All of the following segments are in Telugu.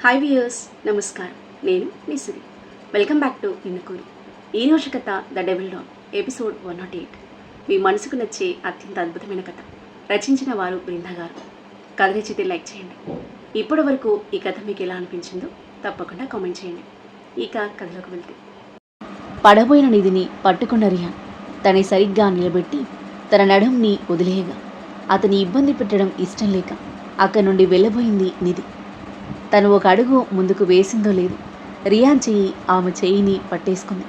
హాయ్ వ్యూయర్స్, నమస్కారం. నేను మీ Siri. Welcome back to Innakuri. ఈరోజు కథ ద డెవిల్ డాగ్ ఎపిసోడ్ 108. మీ మనసుకు నచ్చే అత్యంత అద్భుతమైన కథ. రచించిన వారు బృందా గారు. కథ నచ్చితే లైక్ చేయండి. ఇప్పటి వరకు ఈ కథ మీకు ఎలా అనిపించిందో తప్పకుండా కామెంట్ చేయండి. ఇక కథలోకి వెళ్తే, పడబోయిన నిధిని పట్టుకున్న రియాన్ తనని సరిగ్గా నిలబెట్టి తన నడుంని వదిలేయగా అతని ఇబ్బంది పెట్టడం ఇష్టం లేక అక్కడి నుండి వెళ్ళబోయింది నిధి. తను ఒక అడుగు ముందుకు వేసిందో లేదు, రియాన్ చెయ్యి ఆమె చెయ్యిని పట్టేసుకుంది.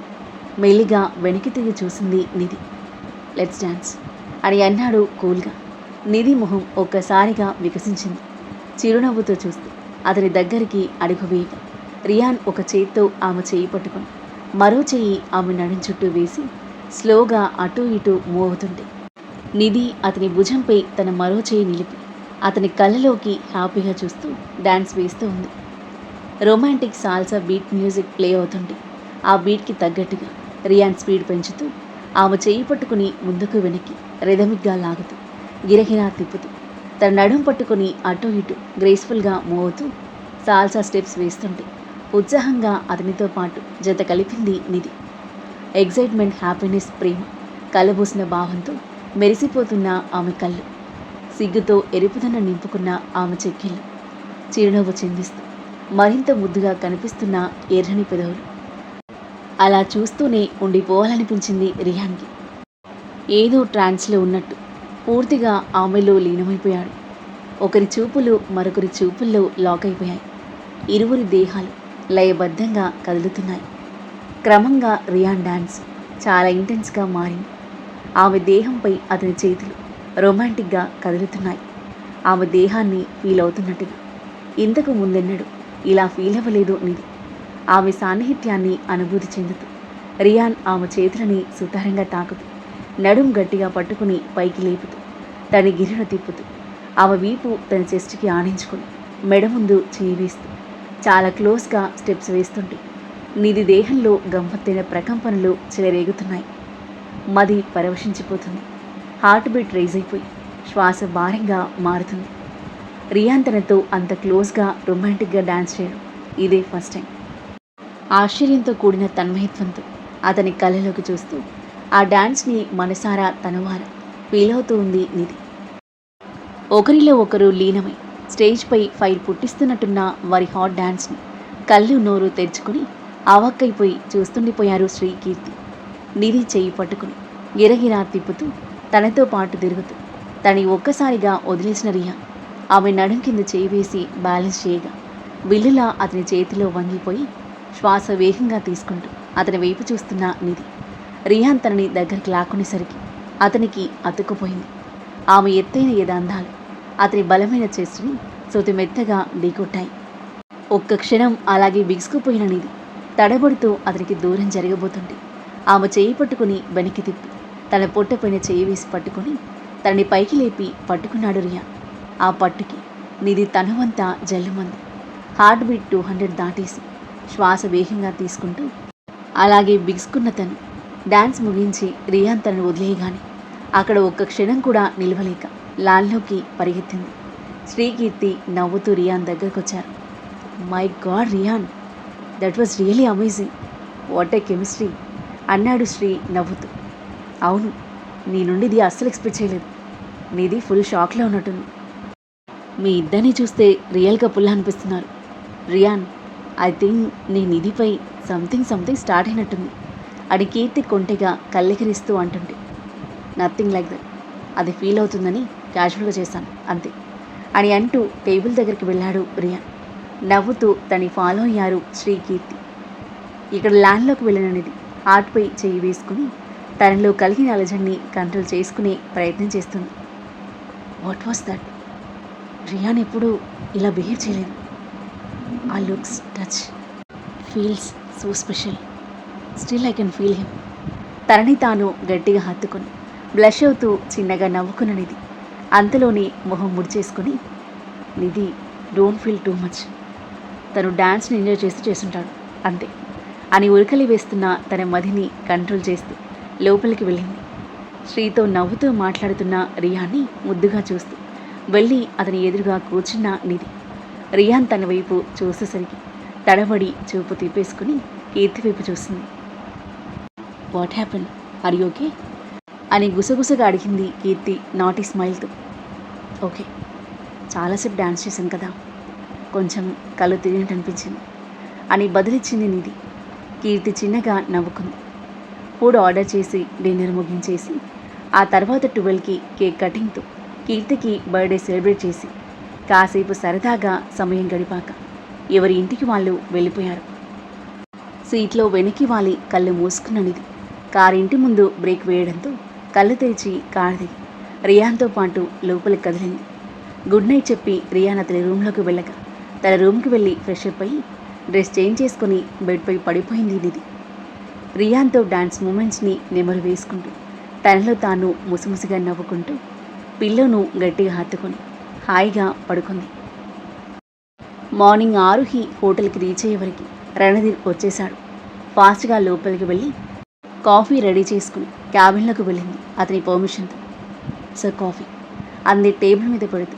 మెల్లిగా వెనక్కి తిరిగి చూసింది నిధి. లెట్స్ డాన్స్ అని అన్నాడు కూల్గా. నిధి మొహం ఒక్కసారిగా వికసించింది. చిరునవ్వుతో చూస్తూ అతని దగ్గరికి అడుగు వేయగా రియాన్ ఒక చేత్తో ఆమె చెయ్యి పట్టుకుని మరో చెయ్యి ఆమె నడుం చుట్టూ వేసి స్లోగా అటూ ఇటూ మూవ్ అవుతుంటే నిధి అతని భుజంపై తన మరో చెయ్యి నిలిపి అతని కళ్ళలోకి హ్యాపీగా చూస్తూ డ్యాన్స్ వేస్తూ ఉంది. Romantic salsa beat music play అవుతుంది. ఆ బీట్కి తగ్గట్టుగా రియాన్ స్పీడ్ పెంచుతూ ఆమె చెయ్యి పట్టుకుని ముందుకు వెనక్కి రెదమిగ్గా లాగుతూ గిరగిరా తిప్పుతూ తన నడుం పట్టుకుని అటూ ఇటూ గ్రేస్ఫుల్గా మూవ్ అవుతూ సాల్సా స్టెప్స్ వేస్తుంటే ఉత్సాహంగా అతనితో పాటు జత కలిపింది నిధి. ఎగ్జైట్మెంట్, హ్యాపీనెస్, ప్రేమ కలబూసిన భావంతో మెరిసిపోతున్న ఆమె కళ్ళు, సిగ్గుతో ఎరుపుదన నింపుకున్న ఆమె చెక్కిళ్ళు, చిరునవ్వు చిందిస్తూ మరింత ముద్దుగా కనిపిస్తున్న ఎర్రని పెదవులు. అలా చూస్తూనే ఉండిపోవాలనిపించింది రియాన్కి. ఏదో ట్రాన్స్లో ఉన్నట్టు పూర్తిగా ఆమెలో లీనమైపోయాడు. ఒకరి చూపులు మరొకరి చూపుల్లో లాక్ అయిపోయాయి. ఇరువురి దేహాలు లయబద్ధంగా కదులుతున్నాయి. క్రమంగా రియాన్ డాన్స్ చాలా ఇంటెన్స్గా మారింది. ఆమె దేహంపై అతని చేతులు రొమాంటిక్గా కదులుతున్నాయి. ఆమె దేహాన్ని ఫీల్ అవుతున్నట్టుగా. ఇంతకు ముందెన్నడు ఇలా ఫీల్ అవ్వలేదు నిధి. ఆమె సాన్నిహిత్యాన్ని అనుభూతి చెందుతూ రియాన్ ఆమె చేతులని సుతారంగా తాకుతూ నడుం గట్టిగా పట్టుకుని పైకి లేపుతూ తన గిరిన తిప్పుతూ ఆమె వీపు తన చెస్ట్కి ఆనించుకుని మెడ ముందు చేయి వేస్తూ చాలా క్లోజ్గా స్టెప్స్ వేస్తుంటే నిధి దేహంలో గమ్మత్తైన ప్రకంపనలు చెలరేగుతున్నాయి. మది పరవశించిపోతుంది. హార్ట్ బీట్ రైజ్ అయిపోయి శ్వాస భారంగా మారుతుంది. రియాన్ తనతో అంత క్లోజ్గా రొమాంటిక్గా డాన్స్ చేయడం ఇదే ఫస్ట్ టైం. ఆశ్చర్యంతో కూడిన తన్మయత్వంతో అతని కళ్ళలోకి చూస్తూ ఆ డాన్స్ని మనసారా తనవారా ఫీల్ అవుతూ ఉంది నిధి. ఒకరిలో ఒకరు లీనమై స్టేజ్పై ఫైర్ పుట్టిస్తున్నట్టున్న వారి హాట్ డాన్స్ని కళ్ళు నోరు తెరుచుకుని ఆవక్కైపోయి చూస్తుండిపోయారు శ్రీకీర్తి. నిధి చెయ్యి పట్టుకుని గిరగిరా తిప్పుతూ తనతో పాటు తిరుగుతూ తని ఒక్కసారిగా వదిలేసిన రియాన్ ఆమె నడుం కింద చేయి వేసి బ్యాలెన్స్ చేయగా విల్లులా అతని చేతిలో వంగిపోయి శ్వాస వేగంగా తీసుకుంటూ అతని వైపు చూస్తున్న నిధి. రియాన్ తనని దగ్గరికి లాక్కునేసరికి అతనికి అతుక్కుపోయింది. ఆమె ఎత్తైన ఎదాందాలు అతని బలమైన చెస్ట్ని శృతి మెత్తగా ఢీకొట్టాయి. ఒక్క క్షణం అలాగే బిగుసుకుపోయిన నిధి తడబడుతూ అతనికి దూరం జరగబోతుంది. ఆమె చేయి పట్టుకుని వెనక్కి తిప్పి తన పొట్టపైన చేయి వేసి పట్టుకుని తనని పైకి లేపి పట్టుకున్నాడు రియాన్. ఆ పట్టుకి నిధి తనువంతా జల్లుమంది. హార్ట్ బీట్ 200 దాటేసి శ్వాస వేగంగా తీసుకుంటూ అలాగే బిగుసుకున్న తను డాన్స్ ముగించి రియాన్ తనను వదిలేయగానే అక్కడ ఒక్క క్షణం కూడా నిలవలేక లాన్లోకి పరిగెత్తింది. శ్రీకీర్తి నవ్వుతూ రియాన్ దగ్గరకొచ్చారు. My god Riyan, that was really amazing, what a chemistry అన్నాడు శ్రీ నవ్వుతూ. అవును, నీ నుండి ఇది అస్సలు ఎక్స్పెక్ట్ చేయలేదు. నీది ఫుల్ షాక్లో ఉన్నట్టుంది. మీ ఇద్దరిని చూస్తే రియల్గా పుల్ల అనిపిస్తున్నారు. రియాన్, ఐ థింక్ నీ నిధిపై సంథింగ్ స్టార్ట్ అయినట్టుంది అని కీర్తి కొంటెగా కళ్ళెకరిస్తూ అంటుంటే, నథింగ్ లైక్ దట్, అది ఫీల్ అవుతుందని క్యాజువల్గా చేశాను అంతే అని అంటూ టేబుల్ దగ్గరికి వెళ్ళాడు రియాన్. నవ్వుతూ తని ఫాలో అయ్యారు శ్రీకీర్తి. ఇక్కడ ల్యాండ్లోకి వెళ్ళిన నిధి హార్ట్పై చేయి వేసుకుని తనలో కలిగిన అలజడిని కంట్రోల్ చేసుకునే ప్రయత్నం చేస్తుంది. What was that? రియాన్ ఎప్పుడు ఇలా బిహేవ్ చేయలేదు. ఆ looks, touch, feels so special. Still I can feel him. తనని తాను గట్టిగా హత్తుకొని బ్లష్ అవుతూ చిన్నగా నవ్వుకున్న నిధి అంతలోనే మొహం ముడిచేసుకుని, నిధి డోంట్ ఫీల్ టూ మచ్, తను డాన్స్ని ఎంజాయ్ చేస్తూ చేస్తుంటాడు అంతే అని ఉరకలి వేస్తున్న తన మదిని కంట్రోల్ చేస్తూ లోపలికి వెళ్ళింది. శ్రీతో నవ్వుతూ మాట్లాడుతున్న రియాన్ని ముద్దుగా చూస్తూ వెళ్ళి అతని ఎదురుగా కూర్చున్న నిధి రియాన్ తన వైపు చూసేసరికి తడబడి చూపు తిప్పేసుకుని కీర్తి వైపు చూసింది. What happen, are you okay అని గుసగుసగా అడిగింది కీర్తి నాటి స్మైల్తో. ఓకే, చాలాసేపు డ్యాన్స్ చేశాను కదా, కొంచెం కళ్ళు తిరిగినట్టు అనిపించింది అని బదులిచ్చింది నిధి. కీర్తి చిన్నగా నవ్వుకుంది. ఫుడ్ ఆర్డర్ చేసి డిన్నర్ ముగించేసి ఆ తర్వాత 12కి కేక్ కటింగ్తో కీర్తికి బర్త్డే సెలబ్రేట్ చేసి కాసేపు సరదాగా సమయం గడిపాక ఎవరి ఇంటికి వాళ్ళు వెళ్ళిపోయారు. సీట్లో వెనక్కి వాలి కళ్ళు మూసుకున్న నిధి కారింటి ముందు బ్రేక్ వేయడంతో కళ్ళు తెరిచి కారు దిగి రియాన్తో పాటు లోపలికి కదిలింది. గుడ్ నైట్ చెప్పి రియాన్ అతని రూమ్లోకి వెళ్ళగా తన రూమ్కి వెళ్ళి ఫ్రెష్ అప్ అయ్యి డ్రెస్ చేంజ్ చేసుకుని బెడ్పై పడిపోయింది నిధి. రియాన్తో డాన్స్ మూమెంట్స్ని నెమరు వేసుకుంటూ తనలో తాను ముసిముసిగా నవ్వుకుంటూ పిల్లోను గట్టిగా హత్తుకొని హాయిగా పడుకుంది. మార్నింగ్ ఆరుహి హోటల్కి రీచ్ అయ్యేవరకు రణధీర్ వచ్చేశాడు. ఫాస్ట్గా లోపలికి వెళ్ళి కాఫీ రెడీ చేసుకుని క్యాబిన్లోకి వెళ్ళింది అతని పర్మిషన్తో. సార్ కాఫీ అంది టేబుల్ మీద పెడుతూ.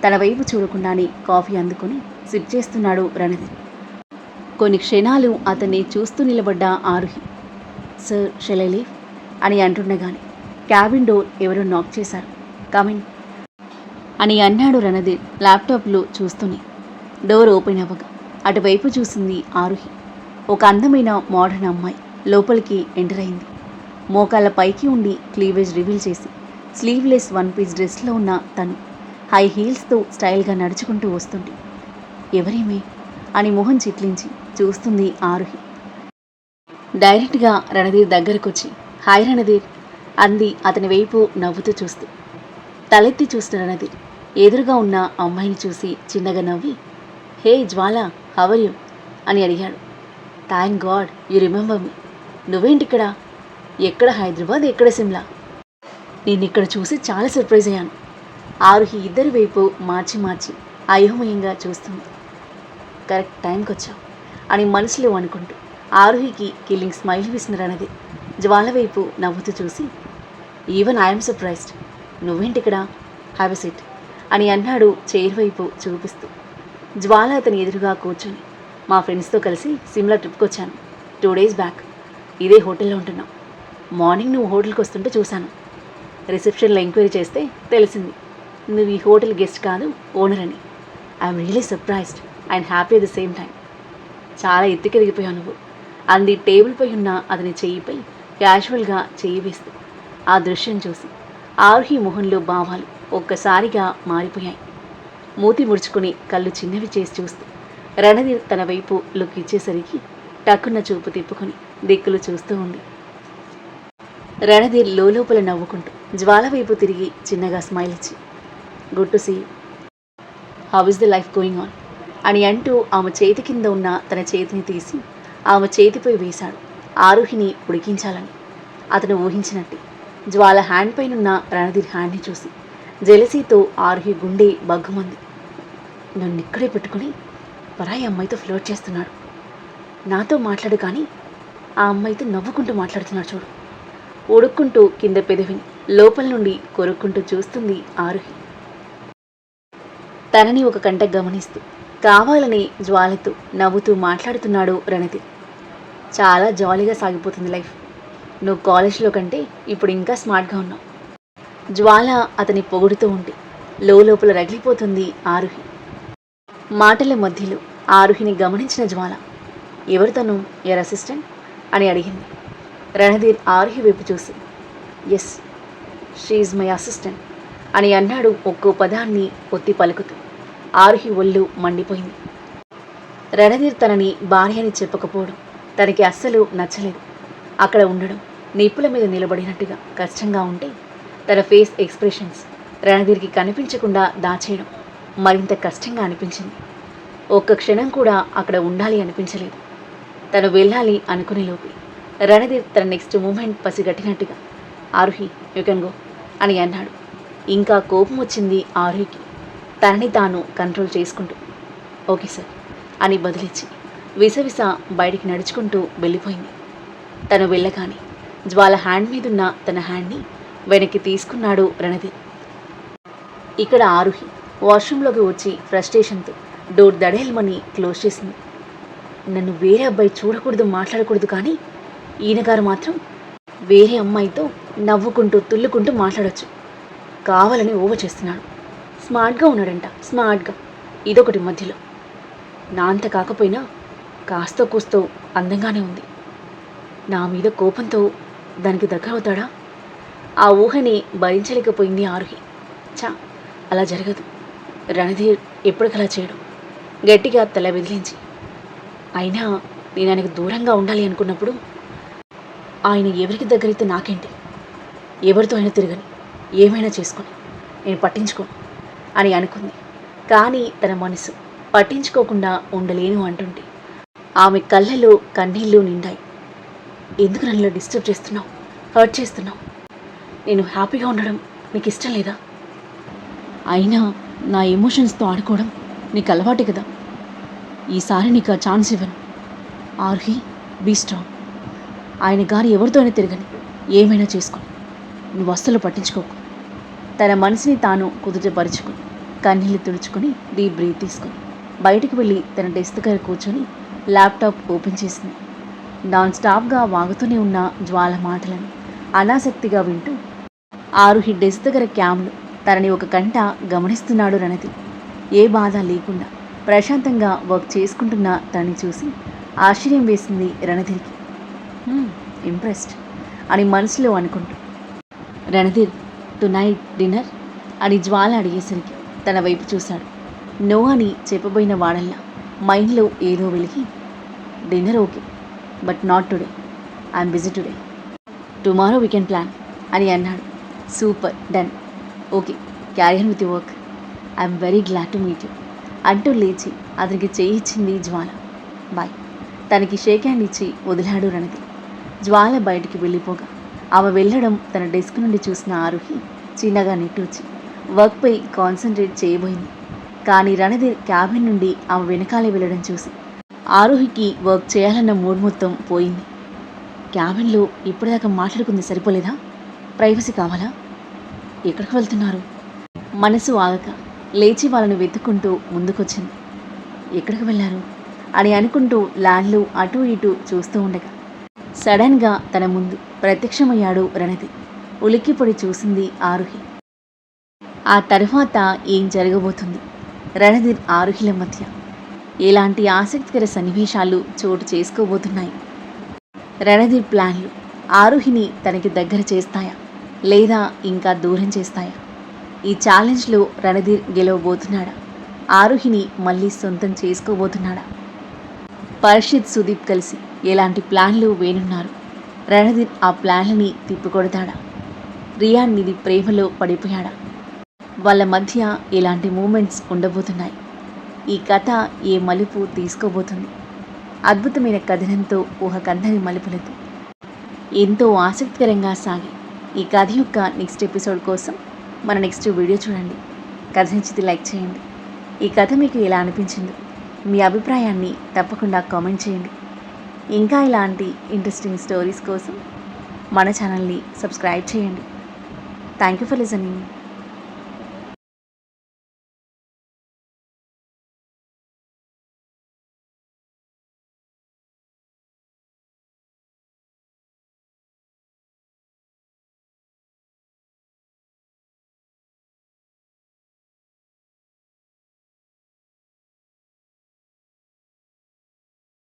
తన వైపు చూడకుండానే కాఫీ అందుకొని సిప్ చేస్తున్నాడు రణధీర్. కొన్ని క్షణాలు అతన్ని చూస్తూ నిలబడ్డ Aaruhi sir shall I leave అని అంటుండగానే క్యాబిన్ డోర్ ఎవరో నాక్ చేశారు. కమిన్ అని అన్నాడు రణధీర్ ల్యాప్టాప్లో చూస్తూనే. డోర్ ఓపెన్ అవ్వగా అటువైపు చూసింది ఆరుహి. ఒక అందమైన మోడర్న్ అమ్మాయి లోపలికి ఎంటర్ అయింది. మోకాళ్ళ పైకి ఉండి క్లీవేజ్ రివీల్ చేసి స్లీవ్లెస్ వన్ పీస్ డ్రెస్లో ఉన్న తను హై హీల్స్తో స్టైల్గా నడుచుకుంటూ వస్తుంది. ఎవరేమే అని మొహం చిట్లించి చూస్తుంది ఆరుహి. డైరెక్ట్గా రణధీర్ దగ్గరకొచ్చి హాయ్ రణధీర్ అంది అతని వైపు నవ్వుతూ చూస్తూ. తలెత్తి చూస్తున్న రణధీర్ ఎదురుగా ఉన్న అమ్మాయిని చూసి చిన్నగా నవ్వి hey Jwala how are you అని అడిగాడు. Thank god you remember me. నువ్వేంటిక్కడ? ఎక్కడ హైదరాబాద్, ఎక్కడ సిమ్లా? నేను ఇక్కడ చూసి చాలా సర్ప్రైజ్ అయ్యాను. ఆరుహి ఇద్దరి వైపు మార్చి మార్చి అయోమయంగా చూస్తుంది. కరెక్ట్ టైంకి వచ్చావు అని మనసులో అనుకుంటూ ఆరుహికి కిల్లింగ్ స్మైల్ వేసిన రణధీర్ జ్వాల వైపు నవ్వుతూ చూసి ఈవెన్ ఐఎమ్ సర్ప్రైజ్డ్, నువ్వేంటిక్కడ, హ్యావ్ ఎ సిట్ అని అన్నాడు చైర్ వైపు చూపిస్తూ. జ్వాల అతని ఎదురుగా కూర్చొని మా ఫ్రెండ్స్తో కలిసి సిమ్లా ట్రిప్కి వచ్చాను 2 days బ్యాక్. ఇదే హోటల్లో ఉంటున్నాం. మార్నింగ్ నువ్వు హోటల్కి వస్తుంటే చూశాను. రిసెప్షన్లో ఎంక్వైరీ చేస్తే తెలిసింది నువ్వు ఈ హోటల్ గెస్ట్ కాదు, ఓనర్ అని. I'm really surprised and happy at the same time. చాలా ఎత్తుకెదిగిపోయావు నువ్వు అంది టేబుల్పై ఉన్న అతని చెయ్యిపై క్యాజువల్గా చెయ్యి వేస్తూ. ఆ దృశ్యం చూసి ఆరుహి మొహంలో భావాలు ఒక్కసారిగా మారిపోయాయి. మూతి ముడుచుకుని కళ్ళు చిన్నవి చేసి చూస్తూ రణధీర్ తన వైపు లుక్ ఇచ్చేసరికి టక్కున్న చూపు తిప్పుకొని దిక్కులు చూస్తూ ఉంది. రణధీర్ లోపల నవ్వుకుంటూ జ్వాల వైపు తిరిగి చిన్నగా స్మైల్ ఇచ్చి good to see you, how is the life going on అని అంటూ ఆమె చేతి కింద ఉన్న తన చేతిని తీసి ఆమె చేతిపై వేశాడు ఆరుహిని ఉడికించాలని. అతను ఊహించినట్టే జ్వాల హ్యాండ్ పైనున్న రణధీర్ హ్యాండ్ని చూసి జెలసీతో ఆరుహి గుండె బగ్గుమంది. నన్ను ఇక్కడే పెట్టుకుని పరాయి అమ్మాయితో ఫ్లోట్ చేస్తున్నాడు. నాతో మాట్లాడు కానీ ఆ అమ్మాయితో నవ్వుకుంటూ మాట్లాడుతున్నాడు చూడు. ఉడుక్కుంటూ కింద పెదవిని లోపల నుండి కొరుక్కుంటూ చూస్తుంది ఆరుహి. తనని ఒక కంట గమనిస్తూ కావాలని జ్వాలతో నవ్వుతూ మాట్లాడుతున్నాడు రణధీర్. చాలా జాలీగా సాగిపోతుంది లైఫ్. నువ్వు కాలేజ్లో కంటే ఇప్పుడు ఇంకా స్మార్ట్గా ఉన్నావు. జ్వాల అతని పొగుడుతూ ఉంటే లోపల రగిలిపోతుంది ఆరుహి. మాటల మధ్యలో ఆరుహిని గమనించిన జ్వాల ఎవరు తను, యర్ అసిస్టెంట్ అని అడిగింది. రణధీర్ ఆరుహి వైపు చూసి ఎస్ షీఈ్ మై అసిస్టెంట్ అని అన్నాడు ఒక్కో పదాన్ని ఒత్తి పలుకుతూ. ఆరుహి ఒళ్ళు మండిపోయింది. రణధీర్ తనని భార్య అని చెప్పకపోవడం తనకి అస్సలు నచ్చలేదు. అక్కడ ఉండడం నిప్పుల మీద నిలబడినట్టుగా కష్టంగా ఉంటే తన ఫేస్ ఎక్స్ప్రెషన్స్ రణధీర్కి కనిపించకుండా దాచేయడం మరింత కష్టంగా అనిపించింది. ఒక్క క్షణం కూడా అక్కడ ఉండాలి అనిపించలేదు. తను వెళ్ళాలి అనుకునేలోపే రణధీర్ తన నెక్స్ట్ మూమెంట్ పసిగట్టినట్టుగా ఆరుహి యూ కెన్ గో అని అన్నాడు. ఇంకా కోపం వచ్చింది ఆరుహికి. తనని తాను కంట్రోల్ చేసుకుంటూ ఓకే సార్ అని బదిలిచ్చి విసవిస బయటికి నడుచుకుంటూ వెళ్ళిపోయింది. తను వెళ్ళగానే జ్వాల హ్యాండ్ మీదున్న తన హ్యాండ్ని వెనక్కి తీసుకున్నాడు రణధీర్. ఇక్కడ ఆరుహి వాష్రూమ్లోకి వచ్చి ఫ్రస్ట్రేషన్తో డోర్ దడేల్మని క్లోజ్ చేసింది. నన్ను వేరే అబ్బాయి చూడకూడదు, మాట్లాడకూడదు, కానీ ఈయనగారు మాత్రం వేరే అమ్మాయితో నవ్వుకుంటూ తుల్లుకుంటూ మాట్లాడచ్చు. కావాలని ఓవర్ చేస్తున్నాడు. స్మార్ట్గా ఉన్నాడంట, స్మార్ట్గా. ఇదొకటి మధ్యలో. నా అంత కాకపోయినా కాస్తో కూస్తో అందంగానే ఉంది. నా మీద కోపంతో దానికి దగ్గరవుతాడా? ఆ ఊహని భరించలేకపోయింది ఆరుహి. అలా జరగదు. రణధీర్ ఎప్పటికలా చేయడు. గట్టిగా తల బెదిలించి, అయినా నేను ఆయనకు దూరంగా ఉండాలి అనుకున్నప్పుడు ఆయన ఎవరికి దగ్గరైతే నాకేంటి? ఎవరితో అయినా తిరగని, ఏమైనా చేసుకొని, నేను పట్టించుకోను అని అనుకుంది. కానీ తన మనసు పట్టించుకోకుండా ఉండలేను అంటుంటే ఆమె కళ్ళలో కన్నీళ్ళు నిండాయి. ఎందుకు నన్ను డిస్టర్బ్ చేస్తున్నావు, హర్ట్ చేస్తున్నావు? నేను హ్యాపీగా ఉండడం నీకు ఇష్టం లేదా? అయినా నా ఎమోషన్స్తో ఆడుకోవడం నీకు అలవాటే కదా. ఈసారి నీకు ఆ ఛాన్స్ ఇవ్వను. ఆర్హి, బీ స్ట్రాంగ్. ఆయన గారు ఎవరితో అయినా తిరగని, ఏమైనా చేసుకొని, నువ్వు అస్సలు పట్టించుకోకు. తన మనసుని తాను కుదుటపరుచుకుని కన్నీళ్ళు తుడుచుకొని డీప్ బ్రీత్ తీసుకుని బయటకు వెళ్ళి తన డెస్క్ దగ్గర కూర్చొని ల్యాప్టాప్ ఓపెన్ చేసింది. నాన్ స్టాప్గా వాగుతూనే ఉన్న జ్వాల మాటలను అనాసక్తిగా వింటూ ఆరుహి డెస్క్ దగ్గర క్యామ్లో తనని ఒక గంట గమనిస్తున్నాడు రణధీర్. ఏ బాధ లేకుండా ప్రశాంతంగా వర్క్ చేసుకుంటున్న తనని చూసి ఆశ్చర్యం వేసింది రణధీర్కి. ఇంప్రెస్డ్ అని మనసులో అనుకుంటూ, రణధీర్, టునైట్ డిన్నర్ అని జ్వాల అడిగేసరికి తన వైపు చూశాడు. నో అని చెప్పబోయిన వాడల్లా మైండ్లో ఏదో వెలిగి, dinner okay, but not today, I'm busy today, tomorrow we can plan అని అన్నాడు. Super, done, okay, carry on with you work, I'm very glad to meet you అంటూ లేచి అతనికి చేయి ఇచ్చింది జ్వాల. బాయ్. తనకి షేక్ హ్యాండ్ ఇచ్చి వదిలాడు రణధీర్. జ్వాల బయటికి వెళ్ళిపోగా ఆమె వెళ్ళడం తన డెస్క్ నుండి చూసిన ఆరుహి చిన్నగా నిట్టూచి వర్క్పై కాన్సన్ట్రేట్ చేయబోయింది. కానీ రణధీర్ క్యాబిన్ నుండి ఆమె వెనకాలే వెళ్ళడం చూసి ఆరుహికి వర్క్ చేయాలన్న మూడ్ మొత్తం పోయింది. క్యాబిన్లో ఇప్పటిదాకా మాట్లాడుకుంది సరిపోలేదా? ప్రైవసీ కావాలా? ఎక్కడికి వెళ్తున్నారు? మనసు ఆగక లేచి వాళ్ళను వెతుక్కుంటూ ముందుకొచ్చింది. ఎక్కడికి వెళ్ళారు అని అనుకుంటూ ల్యాండ్లు అటూ ఇటూ చూస్తూ ఉండగా సడన్గా తన ముందు ప్రత్యక్షమయ్యాడు రణధీర్. ఉలిక్కిపడి చూసింది ఆరుహి. ఆ తర్వాత ఏం జరగబోతుంది? రణధీర్ ఆరుహిల మధ్య ఎలాంటి ఆసక్తికర సన్నివేశాలు చోటు చేసుకోబోతున్నాయి? రణధీర్ ప్లాన్లు ఆరుహిని తనకి దగ్గర చేస్తాయా, లేదా ఇంకా దూరం చేస్తాయా? ఈ ఛాలెంజ్లో రణధీర్ గెలవబోతున్నాడా? ఆరుహిని మళ్ళీ సొంతం చేసుకోబోతున్నాడా? పర్షిత్, సుదీప్ కలిసి ఎలాంటి ప్లాన్లు వేనున్నారు? రణధీర్ ఆ ప్లాన్లని తిప్పికొడతాడా? రియాన్ నిధి ప్రేమలో పడిపోయాడా? వాళ్ళ మధ్య ఎలాంటి మూమెంట్స్ ఉండబోతున్నాయి? ఈ కథ ఏ మలుపు తీసుకోబోతుంది? అద్భుతమైన కథనంతో ఊహకందని మలుపులతో ఎంతో ఆసక్తికరంగా సాగి ఈ కథ యొక్క నెక్స్ట్ ఎపిసోడ్ కోసం మన నెక్స్ట్ వీడియో చూడండి. కథ నచ్చితే లైక్ చేయండి. ఈ కథ మీకు ఎలా అనిపించిందో మీ అభిప్రాయాన్ని తప్పకుండా కామెంట్ చేయండి. ఇంకా ఇలాంటి ఇంట్రెస్టింగ్ స్టోరీస్ కోసం మన ఛానల్ని సబ్స్క్రైబ్ చేయండి. Thank you for listening.